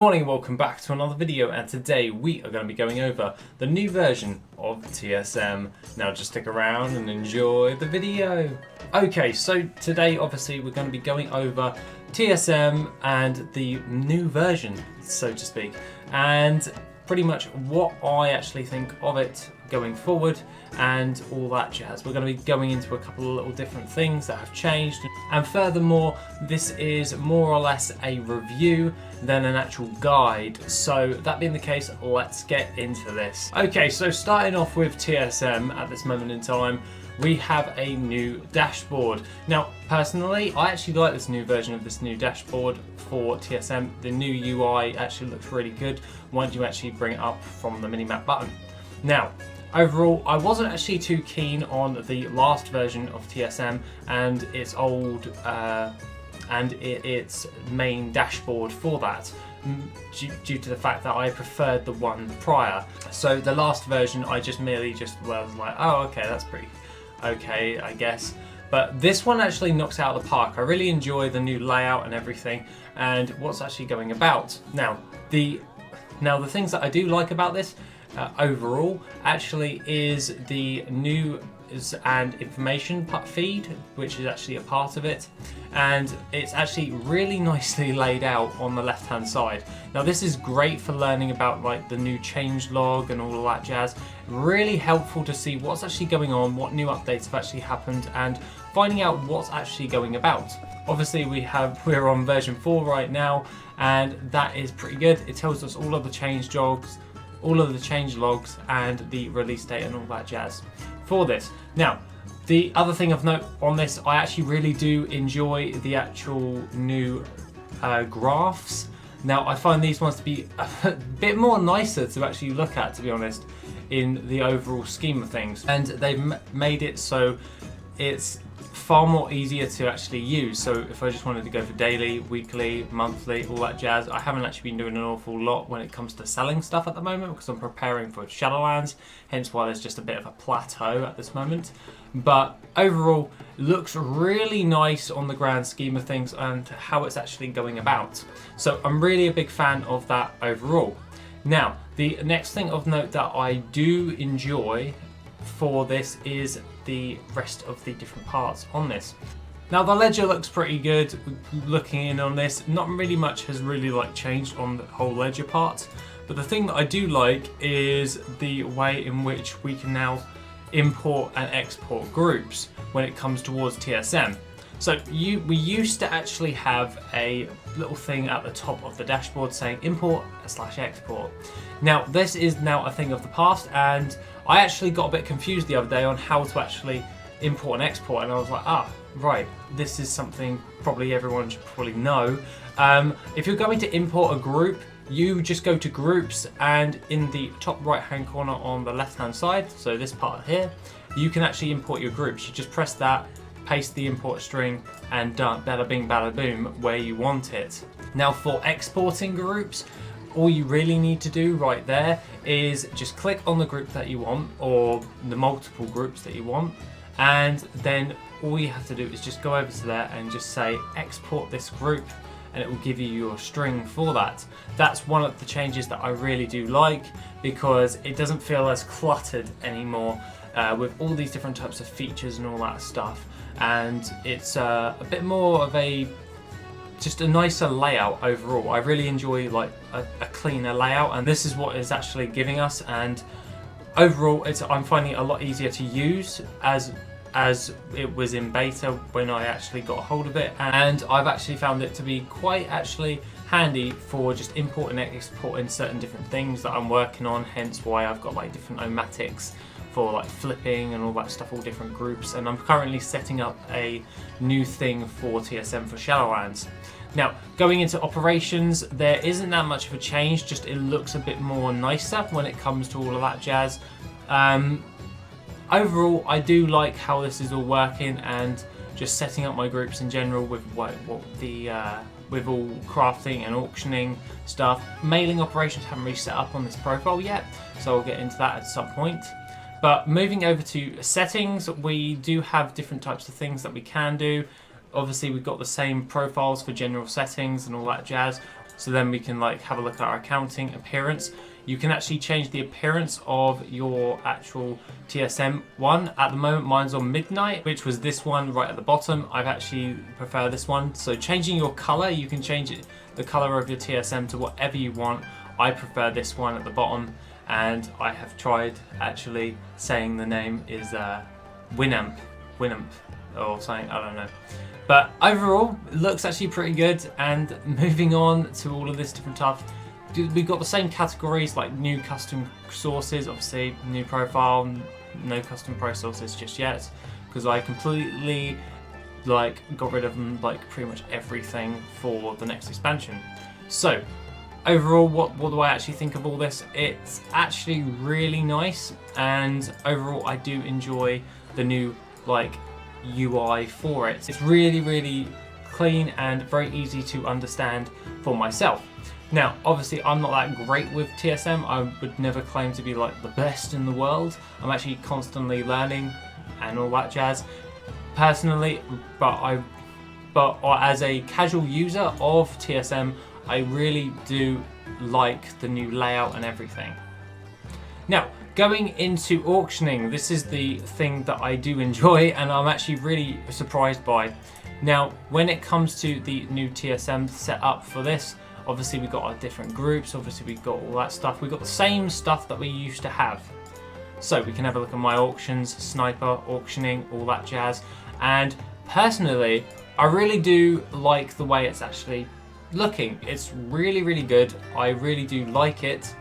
Morning and welcome back to another video, and today we are going to be going over the new version of TSM. Now just stick around and enjoy the video. Okay, so today obviously we're going to be going over TSM and the new version, so to speak, and pretty much what I actually think of it going forward and all that jazz. We're going to be going into a couple of little different things that have changed, and furthermore this is more or less a review than an actual guide. So that being the case, let's get into this. Okay, so starting off with TSM at this moment in time, we have a new dashboard. Now personally I actually like this new version of this new dashboard for TSM. The new UI actually looks really good once you actually bring it up from the minimap button. Now overall, I wasn't actually too keen on the last version of TSM and its old and its main dashboard for that, due to the fact that I preferred the one prior. So the last version I just was like, oh okay, that's pretty okay I guess. But this one actually knocks it out of the park. I really enjoy the new layout and everything and what's actually going about. Now the things that I do like about this overall actually is the news and information feed, which is actually a part of it, and it's actually really nicely laid out on the left hand side. Now this is great for learning about like the new change log and all of that jazz. Really helpful to see what's actually going on, what new updates have actually happened, and finding out what's actually going about. Obviously we're on version 4 right now, and that is pretty good. It tells us all of the change logs, and the release date and all that jazz for this. Now, the other thing of note on this, I actually really do enjoy the actual new graphs. Now, I find these ones to be a bit more nicer to actually look at, to be honest, in the overall scheme of things. And they've made it so it's far more easier to actually use. So if I just wanted to go for daily, weekly, monthly, all that jazz, I haven't actually been doing an awful lot when it comes to selling stuff at the moment because I'm preparing for Shadowlands, hence why there's just a bit of a plateau at this moment. But overall, looks really nice on the grand scheme of things and how it's actually going about. So I'm really a big fan of that overall. Now, the next thing of note that I do enjoy for this is the rest of the different parts on this. Now the ledger looks pretty good. Looking in on this, not really much has really changed on the whole ledger part, but the thing that I do like is the way in which we can now import and export groups when it comes towards TSM. So we used to actually have a little thing at the top of the dashboard saying import/export. Now this is now a thing of the past, and I actually got a bit confused the other day on how to actually import and export, and I was like, right, this is something probably everyone should probably know. If you're going to import a group, you just go to groups, and in the top right hand corner on the left hand side, so this part here, you can actually import your groups. You just press that, paste the import string, and done, bada bing bada boom, where you want it. Now for exporting groups, all you really need to do right there is just click on the group that you want, or the multiple groups that you want, and then all you have to do is just go over to there and just say export this group, and it will give you your string for that. That's one of the changes that I really do like, because it doesn't feel as cluttered anymore with all these different types of features and all that stuff, and it's a bit more of just a nicer layout overall. I really enjoy a cleaner layout, and this is what it's actually giving us. And overall, I'm finding it a lot easier to use as it was in beta when I actually got a hold of it, and I've actually found it to be quite actually handy for just importing and exporting certain different things that I'm working on, hence why I've got different omatics for flipping and all that stuff, all different groups, and I'm currently setting up a new thing for TSM for Shadowlands. Now, going into operations, there isn't that much of a change, just it looks a bit more nicer when it comes to all of that jazz. Overall, I do like how this is all working, and just setting up my groups in general with with all crafting and auctioning stuff. Mailing operations haven't really set up on this profile yet, so I'll get into that at some point. But moving over to settings, we do have different types of things that we can do. Obviously we've got the same profiles for general settings and all that jazz. So then we can like have a look at our accounting appearance. You can actually change the appearance of your actual TSM one. At the moment, mine's on midnight, which was this one right at the bottom. I've actually prefer this one. So changing your color, you can change it, the color of your TSM to whatever you want. I prefer this one at the bottom, and I have tried actually saying the name is Winamp or something, I don't know. But overall, it looks actually pretty good. And moving on to all of this different stuff, we've got the same categories like new custom sources, obviously new profile, no custom pro sources just yet, because I completely like got rid of them, like pretty much everything for the next expansion. So overall, what do I actually think of all this? It's actually really nice, and overall I do enjoy the new like UI for it. It's really clean and very easy to understand for myself. Now, obviously, I'm not that great with TSM. I would never claim to be like the best in the world. I'm actually constantly learning and all that jazz, personally. But as a casual user of TSM, I really do like the new layout and everything. Now, going into auctioning, this is the thing that I do enjoy, and I'm actually really surprised by. Now, when it comes to the new TSM setup for this, obviously we've got our different groups, obviously we've got all that stuff. We've got the same stuff that we used to have. So we can have a look at my auctions, sniper, auctioning, all that jazz. And personally, I really do like the way it's actually looking. It's really good. I really do like it.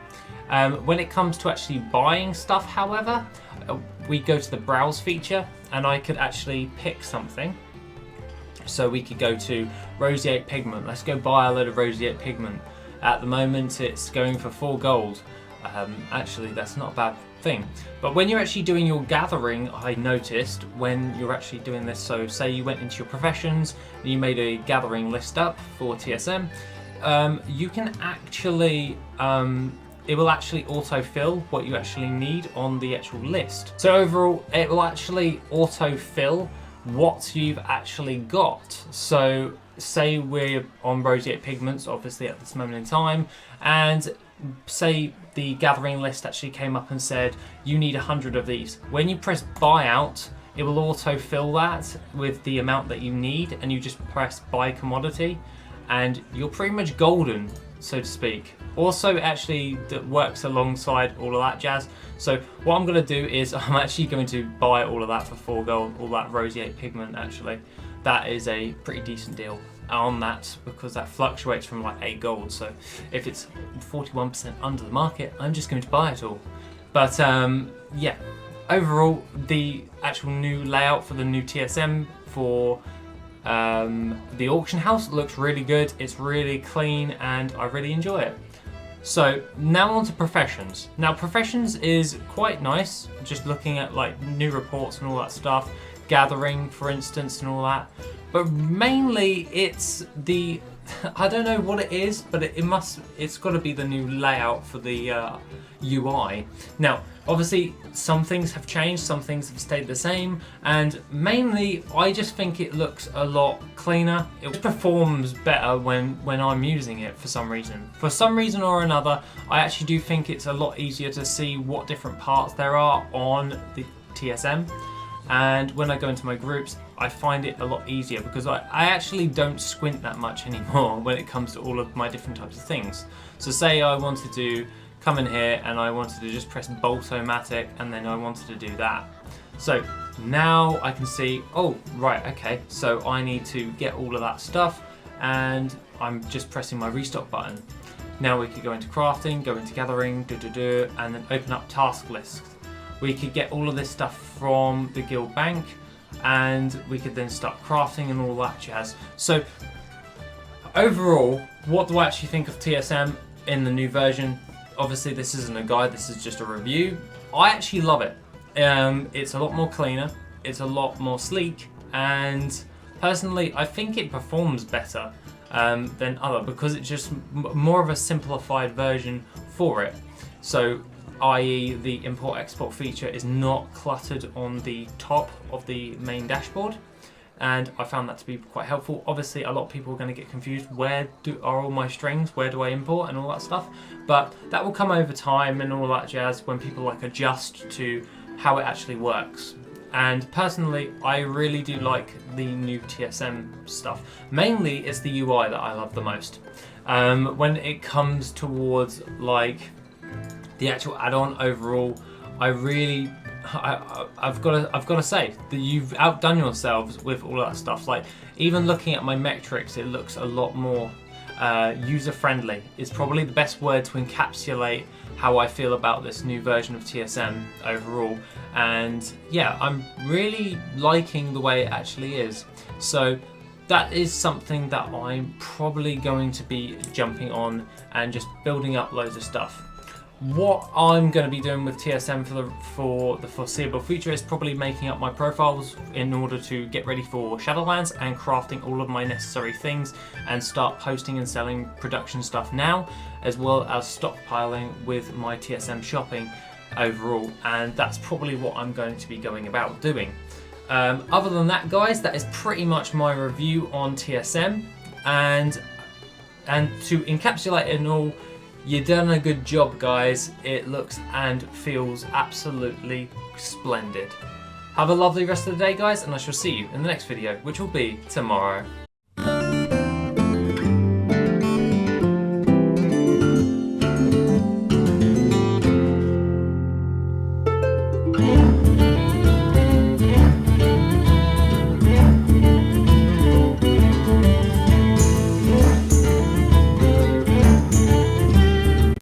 When it comes to actually buying stuff, however, we go to the browse feature, and I could actually pick something. So we could go to roseate pigment. Let's go buy a load of roseate pigment. At the moment, it's going for 4 gold. Actually, that's not a bad thing. But when you're actually doing your gathering, I noticed when you're actually doing this, so say you went into your professions and you made a gathering list up for TSM, you can actually it will actually autofill what you actually need on the actual list. So overall, it will actually autofill what you've actually got. So say we're on roseate pigments, obviously at this moment in time, and say the gathering list actually came up and said you need 100 of these. When you press buy out, it will autofill that with the amount that you need, and you just press buy commodity, and you're pretty much golden, so to speak. Also, actually, that works alongside all of that jazz. So what I'm going to do is I'm actually going to buy all of that for 4 gold, all that roseate pigment. Actually, that is a pretty decent deal on that, because that fluctuates from like 8 gold. So if it's 41% under the market, I'm just going to buy it all. But yeah, overall, the actual new layout for the new TSM for the auction house looks really good. It's really clean, and I really enjoy it. So now on to professions. Now professions is quite nice, just looking at like new reports and all that stuff, gathering for instance and all that. But mainly it's the, I don't know what it is, but it's got to be the new layout for the UI. Now obviously some things have changed, some things have stayed the same, and mainly I just think it looks a lot cleaner. It performs better when I'm using it for some reason. For some reason or another, I actually do think it's a lot easier to see what different parts there are on the TSM. And when I go into my groups, I find it a lot easier, because I actually don't squint that much anymore when it comes to all of my different types of things. So say I wanted to come in here and I wanted to just press Bolt-O-Matic, and then I wanted to do that. So now I can see, oh right, okay, so I need to get all of that stuff, and I'm just pressing my restock button. Now we could go into crafting, go into gathering, and then open up task lists. We could get all of this stuff from the guild bank, and we could then start crafting and all that jazz. So overall, what do I actually think of TSM in the new version? Obviously this isn't a guide, this is just a review. I actually love it. It's a lot more cleaner, it's a lot more sleek, and personally I think it performs better than other, because it's just more of a simplified version for it. So i.e. the import export feature is not cluttered on the top of the main dashboard. and I found that to be quite helpful. Obviously, a lot of people are going to get confused. Where are all my strings? Where do I import and all that stuff? But that will come over time and all that jazz when people like adjust to how it actually works. And personally, I really do like the new TSM stuff. Mainly, it's the UI that I love the most. When it comes towards like the actual add-on overall, I've got to say that you've outdone yourselves with all that stuff. Like, even looking at my metrics, it looks a lot more user-friendly. It's probably the best word to encapsulate how I feel about this new version of TSM overall. And yeah, I'm really liking the way it actually is. So that is something that I'm probably going to be jumping on and just building up loads of stuff. What I'm going to be doing with TSM for the foreseeable future is probably making up my profiles in order to get ready for Shadowlands and crafting all of my necessary things and start posting and selling production stuff now, as well as stockpiling with my TSM shopping overall, and that's probably what I'm going to be going about doing. Other than that, guys, that is pretty much my review on TSM, and to encapsulate it all, you've done a good job, guys. It looks and feels absolutely splendid. Have a lovely rest of the day, guys, and I shall see you in the next video, which will be tomorrow. Yeah.